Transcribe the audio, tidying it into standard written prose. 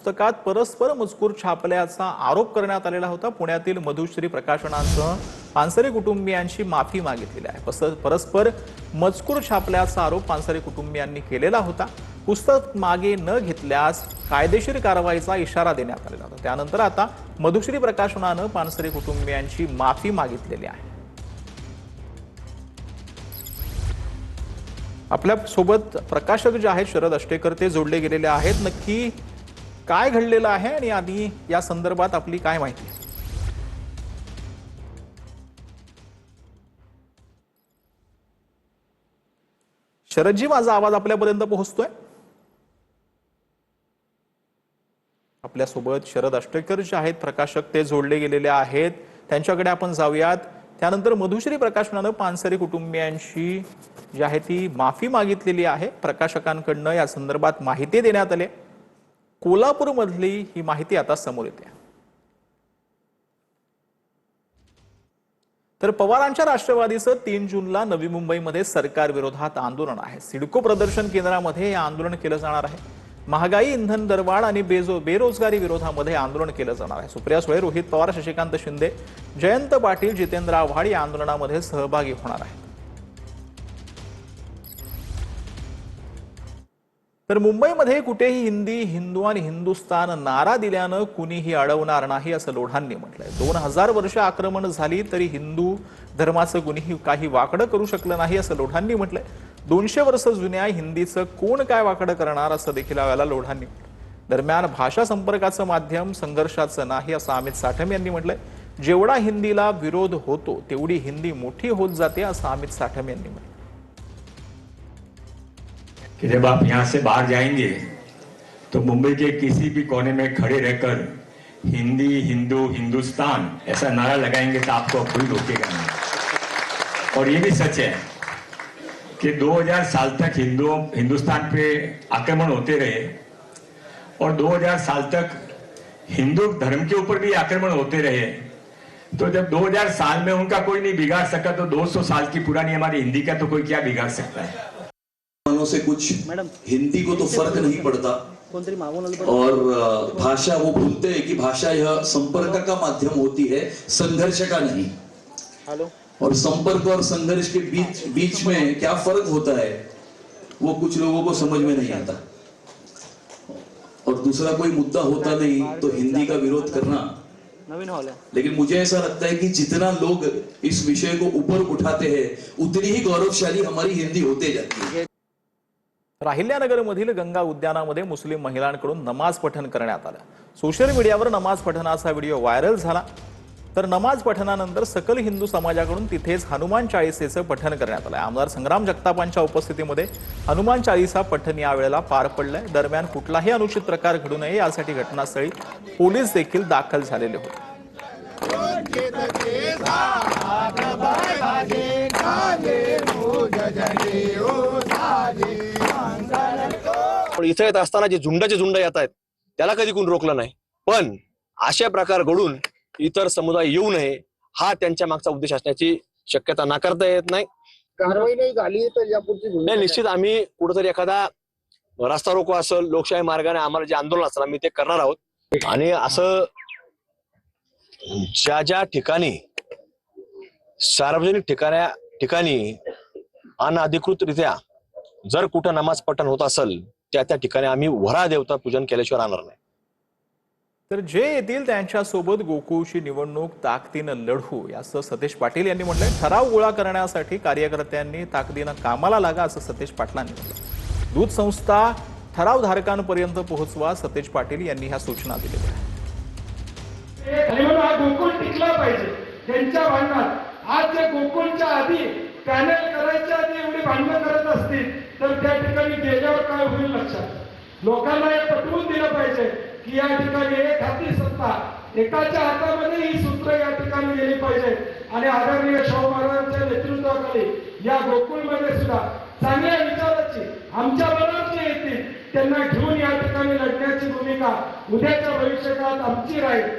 पुस्तकात परस्पर मजकूर छापल्याचा आरोप करण्यात आलेला होता। पुण्यातील मधुश्री प्रकाशनासह पानसरे कुटुंबियांची माफी मागितलेली आहे। परस्पर मजकूर छापल्याचा आरोप पानसरे कुटुंबियांनी केलेला होता। पुस्तक मागे न घेतल्यास कायदेशीर कारवाईचा इशारा देण्यात आलेला होता। त्यानंतर आता मधुश्री प्रकाशनाने पानसरे कुटुंबियांची माफी मागितलेली आहे। आपल्या सोबत प्रकाशक जे आहेत शरद अष्टेकर ते जोडले गेलेले आहेत। नक्की काय घडलेलं आहे आणि आधी या संदर्भात आपली काय माहिती आहे? शरदजी, माझा आवाज आपल्यापर्यंत पोहोचतोय? आपल्या सोबत शरद अष्टेकर जे आहेत प्रकाशक ते जोडले गेलेले आहेत, त्यांच्याकडे आपण जाऊयात। त्यानंतर मधुश्री प्रकाशनाने पानसरे कुटुंबियांची जी आहे ती माफी मागितलेली आहे। प्रकाशकांकडून या संदर्भात माहिती देण्यात आली। कोल्हापूरमधली ही माहिती आता समोर येते। तर पवारांच्या राष्ट्रवादीचं 3 जूनला नवी मुंबईमध्ये सरकार विरोधात आंदोलन आहे। सिडको प्रदर्शन केंद्रामध्ये हे आंदोलन केलं जाणार आहे। महागाई, इंधन दरवाढ आणि बेरोजगारी विरोधामध्ये आंदोलन केलं जाणार आहे। सुप्रिया सुळे, रोहित पवार, शशिकांत शिंदे, जयंत पाटील, जितेंद्र आव्हाड या आंदोलनामध्ये सहभागी होणार आहेत। तर मुंबईमध्ये कुठेही हिंदी, हिंदू आणि हिंदुस्तान नारा दिल्यानं कुणीही अडवणार नाही असं लोढांनी म्हटलंय। 2000 वर्ष आक्रमण झाली तरी हिंदू धर्माचं कुणीही काही वाकडं करू शकलं नाही असं लोढांनी म्हटलंय। 200 वर्ष जुन्या हिंदीचं कोण काय वाकडं करणार असं देखील यावेळेला लोढांनी म्हटलं। दरम्यान भाषा संपर्काचं माध्यम संघर्षाचं नाही असं अमित साठम यांनी म्हटलंय। जेवढा हिंदीला विरोध होतो तेवढी हिंदी मोठी होत जाते असं अमित साठम यांनी म्हटलं। कि जब आप यहाँ से बाहर जाएंगे तो मुंबई के किसी भी कोने में खड़े रहकर हिंदी, हिंदू, हिंदुस्तान ऐसा नारा लगाएंगे तो आपको कोई रोकेगा नहीं। और ये भी सच है कि 2000 साल तक हिंदुस्तान पे आक्रमण होते रहे और 2000 साल तक हिंदू धर्म के ऊपर भी आक्रमण होते रहे। तो जब 2000 साल में उनका कोई नहीं बिगाड़ सका तो 200 साल की पुरानी हमारी हिंदी का तो कोई क्या बिगाड़ सकता है। से कुछ हिंदी को तो फर्क नहीं पड़ता और भाषा वो भूलते हैं कि भाषा यह संपर्क का माध्यम होती है, संघर्ष का नहीं। और संपर्क और संघर्ष के बीच में क्या फर्क होता है वो कुछ लोगों को समझ में नहीं आता। और दूसरा कोई मुद्दा होता नहीं तो हिंदी का विरोध करना। लेकिन मुझे ऐसा लगता है कि जितना लोग इस विषय को ऊपर उठाते हैं उतनी ही गौरवशाली हमारी हिंदी होते जाती है। राहिल्यानगरमधील गंगा उद्यानामध्ये मुस्लिम महिलांकडून नमाज पठण करण्यात आलं। सोशल मीडियावर नमाज पठणाचा व्हिडिओ व्हायरल झाला। तर नमाज पठणानंतर सकल हिंदू समाजाकडून तिथेच हनुमान चाळीसेचं पठण करण्यात आलं। आमदार संग्राम जगतापांच्या उपस्थितीमध्ये हनुमान चाळीसा पठण यावेळेला पार पडलंय। दरम्यान कुठलाही अनुचित प्रकार घडू नये यासाठी घटनास्थळी पोलीस देखील दाखल झालेले होते। इथे येत असताना जे झुंडाचे झुंड येत आहेत त्याला कधी कोण रोखलं नाही, पण अशा प्रकार घडून इतर समुदाय येऊ नये हा त्यांच्या मागचा उद्देश असण्याची शक्यता नाकारता येत नाही। कारवाई नाही झाली तर यापुढची निश्चित आम्ही कुठेतरी एखादा रस्ता रोको असेल, लोकशाही मार्गाने आम्हाला जे आंदोलन असणार आम्ही ते करणार आहोत। आणि असं ज्या ठिकाणी सार्वजनिक ठिकाणी अनधिकृतरित्या जर कुठं नमाज पठण होत असेल त्या ठिकाणी आम्ही वरा देवता पूजन केल्याशिवाय राहणार नाही। तर जे येतील त्यांच्यासोबत गोकुळची निवडणूक ताकदीनं लढू असं सतेज पाटील यांनी म्हटलंय। ठराव गोळा करण्यासाठी कार्यकर्त्यांनी ताकदीनं कामाला लागा असं सतेज पाटलांनी म्हटलं। दूध संस्था ठरावधारकांपर्यंत पोहोचवा, सतेज पाटील यांनी ह्या सूचना दिल्या आहेत। गोकुळ टिकला पाहिजे त्यांच्या भांडणात। आज जे गोकुळच्या आधी पॅनल करायच्या आधी एवढी भांडणं करत असतील तर त्या ठिकाणी गेल्यावर काय होईल लक्षात। लोकांना हे पटवून दिलं पाहिजे की या ठिकाणी एक हाती सत्ता, एकाच्या हातामध्ये ही सूत्र या ठिकाणी गेली पाहिजे। आणि आदरणीय शाहू महाराजांच्या नेतृत्वाखाली या गोकुळमध्ये सुद्धा चांगल्या विचाराची आमच्या मनात जे येतील त्यांना घेऊन या ठिकाणी लढण्याची भूमिका उद्याच्या भविष्यकाळात आमची राहील।